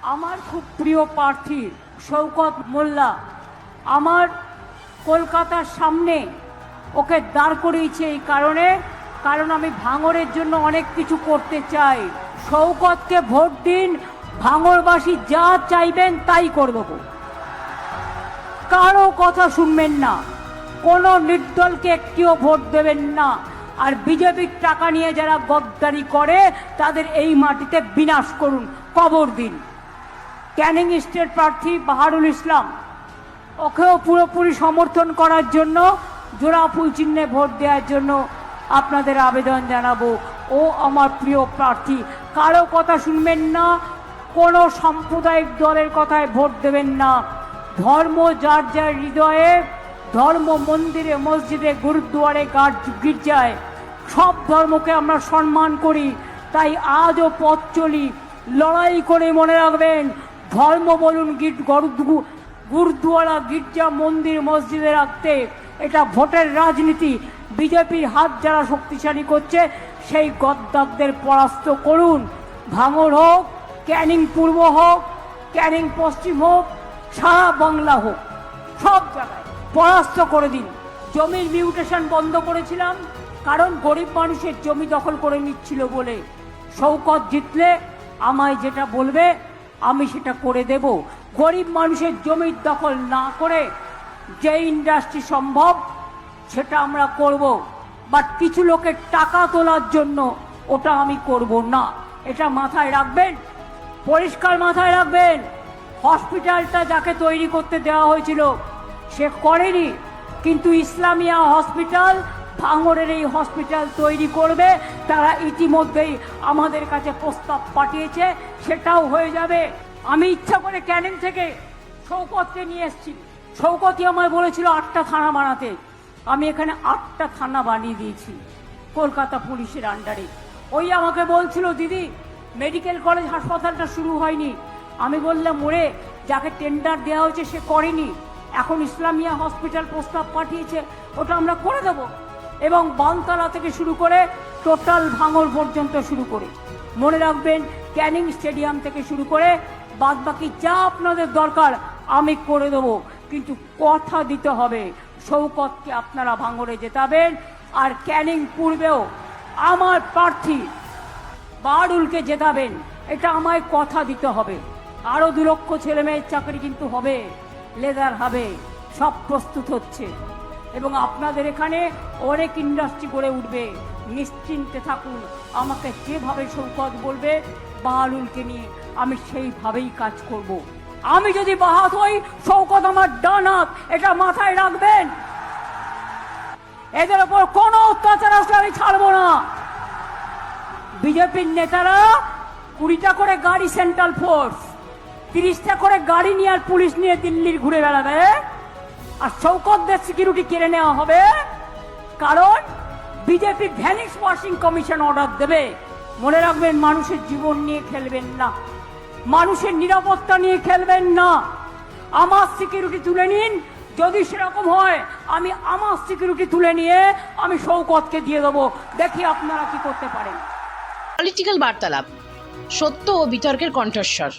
আমার খুব প্রিয় প্রার্থী শওকত মোল্লা আমার কলকাতার সামনে ওকে দাঁড় করিয়েছে এই কারণ আমি ভাঙড়ের জন্য অনেক কিছু করতে চাই। শওকতকে ভোট দিন, ভাঙড়বাসী যা চাইবেন তাই করে দেবো। কারো কথা শুনবেন না, কোনো নির্দলকে একটিও ভোট দেবেন না। আর বিজেপির টাকা নিয়ে যারা গদ্দারি করে তাদের এই মাটিতে বিনাশ করুন, কবর দিন। ক্যানিং স্টেট প্রার্থী বাহারুল ইসলাম, ওকেও পুরোপুরি সমর্থন করার জন্য, জোড়া ফুল চিহ্নে ভোট দেওয়ার জন্য আপনাদের আবেদন জানাবো। ও আমার প্রিয় প্রার্থী, কারো কথা শুনবেন না, কোনো সাম্প্রদায়িক দলের কথায় ভোট দেবেন না। ধর্ম যার যার হৃদয়ে, ধর্ম মন্দিরে মসজিদে গুরুদ্বারে গির্জায় সব ধর্মকে আমরা সম্মান করি। তাই আজও পথ চলি, লড়াই করে। মনে রাখবেন, ধর্ম বলুন, গুরুদ্বারা গির্জা মন্দির মসজিদে রাখতে, এটা ভোটের রাজনীতি। বিজেপির হাত যারা শক্তিশালী করছে সেই গদ্দারদের পরাস্ত করুন। ভাঙড় হোক, ক্যানিং পূর্ব হোক, ক্যানিং পশ্চিম হোক, সারা বাংলা হোক, সব জায়গায় পরাস্ত করে দিন। জমির মিউটেশন বন্ধ করেছিলাম কারণ গরিব মানুষের জমি দখল করে নিচ্ছিল বলে। শওকত জিতলে আমায় যেটা বলবে আমি সেটা করে দেব। গরিব মানুষের জমির দখল না করে যে ইন্ডাস্ট্রি সম্ভব সেটা আমরা করব, বাট কিছু লোকের টাকা তোলার জন্য ওটা আমি করব না। এটা মাথায় রাখবেন, পরিষ্কার মাথায় রাখবেন। হসপিটালটা যাকে তৈরি করতে দেওয়া হয়েছিল সে করেনি, কিন্তু ইসলামিয়া হসপিটাল, ভাঙড়ের এই হসপিটাল তৈরি করবে। তারা ইতিমধ্যেই আমাদের কাছে প্রস্তাব পাঠিয়েছে, সেটাও হয়ে যাবে। আমি ইচ্ছা করে ক্যানিং থেকে শওকতকে নিয়ে এসেছি। শওকতই আমায় বলেছিল 8টা থানা বানাতে, আমি এখানে 8টা থানা বানিয়ে দিয়েছি কলকাতা পুলিশের আন্ডারে। ওই আমাকে বলছিল, দিদি মেডিকেল কলেজ হাসপাতালটা শুরু হয়নি। আমি বললাম, ওরে যাকে টেন্ডার দেওয়া হয়েছে সে করেনি, এখন ইসলামিয়া হসপিটাল প্রস্তাব পাঠিয়েছে, ওটা আমরা করে দেব। এবং বানতলা থেকে শুরু করে টোটাল ভাঙড় পর্যন্ত শুরু করে, মনে রাখবেন, ক্যানিং স্টেডিয়াম থেকে শুরু করে বাদবাকি যা আপনাদের দরকার আমি করে দেব। কিন্তু কথা দিতে হবে, শওকতকে আপনারা ভাঙড়ে জেতাবেন। আর ক্যানিং পূর্বেও আমার প্রার্থী বাহারুলকে জেতাবেন, এটা আমায় কথা দিতে হবে। আরো 2 লক্ষ ছেলে মেয়ের চাকরি কিন্তু হবে, লেদার হবে, সব প্রস্তুত হচ্ছে। এবং আপনাদের এখানে অনেক ইন্ডাস্ট্রি গড়ে উঠবে, নিশ্চিন্তে থাকুন। আমাকে যেভাবে শওকত বলবে বাহারুলকে নিয়ে আমি সেইভাবেই কাজ করব। আমি যদি বাহাত হই, শওকত আমার ডান হাত, এটা মাথায় রাখবেন। এদের ওপর কোনো অত্যাচার আসলে আমি ছাড়বো না। বিজেপির নেতারা 20টা করে গাড়ি সেন্ট্রাল ফোর্স, 30টা করে গাড়ি নিয়ে আর পুলিশ নিয়ে দিল্লির ঘুরে বেড়াবে, আর শওকতদের সিকিউরিটি কেড়ে নেওয়া হবে। কারণ BJP vanish washing commission order দেবে। মনে রাখবেন, মানুষের জীবন নিয়ে খেলবেন না, মানুষের নিরাপত্তা নিয়ে খেলবেন না। আমার সিকিউরিটি তুলে নিন, যদি সেরকম হয় আমি আমার সিকিউরিটি তুলে নিয়ে আমি শওকতকে দিয়ে দেবো। দেখি আপনারা কি করতে পারেন। পলিটিক্যাল বার্তালাপ, সত্য ও বিতর্কের কণ্ঠস্বর।